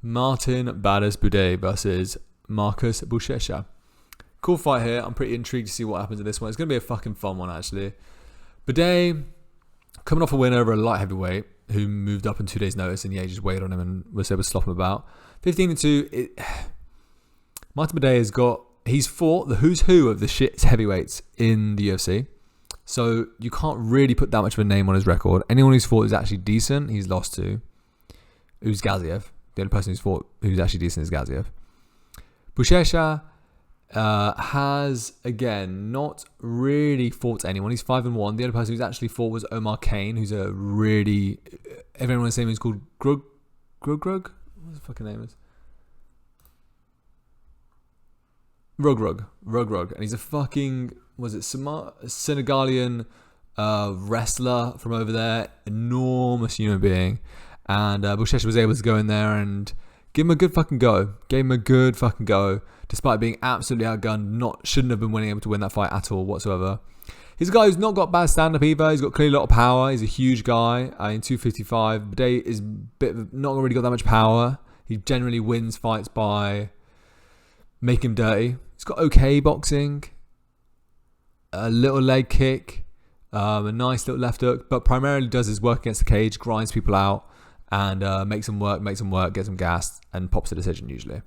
Martin Badass Buday versus Marcus Buchecha. Cool fight here. I'm pretty intrigued to see what happens in this one. It's going to be a fucking fun one, actually. Buday, coming off a win over a light heavyweight who moved up in 2 days' notice, and just waited on him and was able to slop him about. 15-2. Martin Buday he's fought the who's who of the shit heavyweights in the UFC. So you can't really put that much of a name on his record. Anyone who's fought is actually decent, he's lost to. Who's Gaziev. The only person who's fought who's actually decent is Gaziev. Buchecha has, again, not really fought anyone. He's 5-1. The only person who's actually fought was Omar Kane, who's a really... Everyone's saying he's called Grug? What the fucking name is? Rug. And he's a fucking... Was it Senegalian wrestler from over there? Enormous human being. And Buchecha was able to go in there and give him a good fucking go. Despite being absolutely outgunned. Shouldn't have been able to win that fight at all whatsoever. He's a guy who's not got bad stand-up either. He's got clearly a lot of power. He's a huge guy in 255. Buday is not really got that much power. He generally wins fights by making him dirty. He's got okay boxing. A little leg kick. A nice little left hook. But primarily does his work against the cage. Grinds people out. And makes them work, gets them gassed. And pops a decision usually.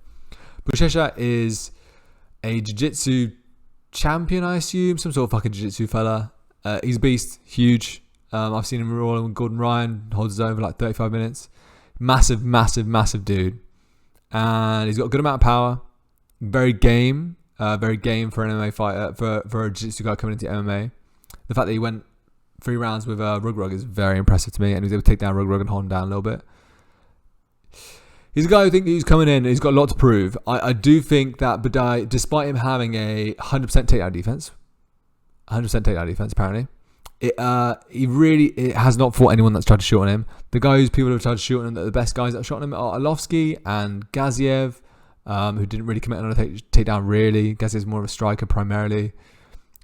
Buchecha is a jiu-jitsu champion, I assume. Some sort of fucking jiu-jitsu fella. He's a beast. Huge. I've seen him rolling with Gordon Ryan. Holds his own for like 35 minutes. Massive massive and he's got a good amount of power. Very game for an MMA fighter, for a jiu-jitsu guy coming into MMA. The fact that he went 3 rounds with Rug is very impressive to me, and he was able to take down Rug and hold him down a little bit. He's a guy who thinks he's coming in and he's got a lot to prove. I do think that Buday, despite him having a 100% takedown defense apparently, he has not fought anyone that's tried to shoot on him. The guys people have tried to shoot on him, the best guys that have shot on him are Arlovsky and Gaziev, who didn't really commit on a takedown really. Gaziev's more of a striker primarily.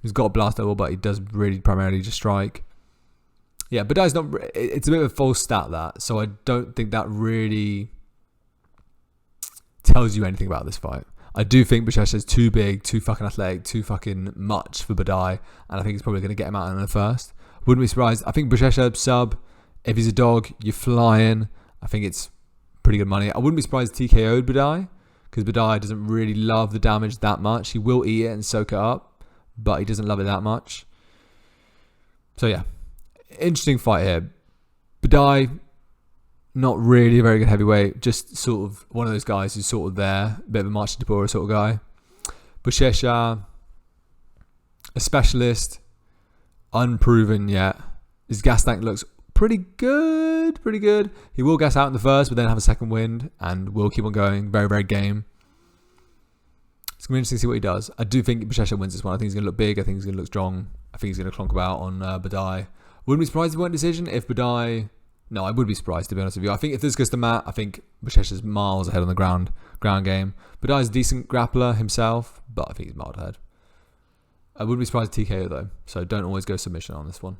He's got a blast level, but he does really primarily just strike. Yeah, Buday's not... It's a bit of a false stat, that. So I don't think that really tells you anything about this fight. I do think Buchecha is too big, too fucking athletic, too fucking much for Buday, and I think he's probably going to get him out in the first. Wouldn't be surprised. I think Buchecha sub, if he's a dog, you're flying. I think it's pretty good money. I wouldn't be surprised if TKO'd Buday, because Buday doesn't really love the damage that much. He will eat it and soak it up, but he doesn't love it that much. So yeah, interesting fight here. Buday, not really a very good heavyweight, just sort of one of those guys who's sort of there, a bit of a Marcin Tybura sort of guy. Buchecha, a specialist, unproven yet. His gas tank looks pretty good. He will gas out in the first, but then have a second wind, and will keep on going. Very game. It's going to be interesting to see what he does. I do think Buchecha wins this one. I think he's going to look big. I think he's going to look strong. I think he's going to clonk about on Buday. Wouldn't be surprised if it went decision if Buday... No, I would be surprised, to be honest with you. I think if this goes to Matt, I think Buchecha's miles ahead on the ground game. Buday's a decent grappler himself, but I think he's miles ahead. I wouldn't be surprised at TKO though, so don't always go submission on this one.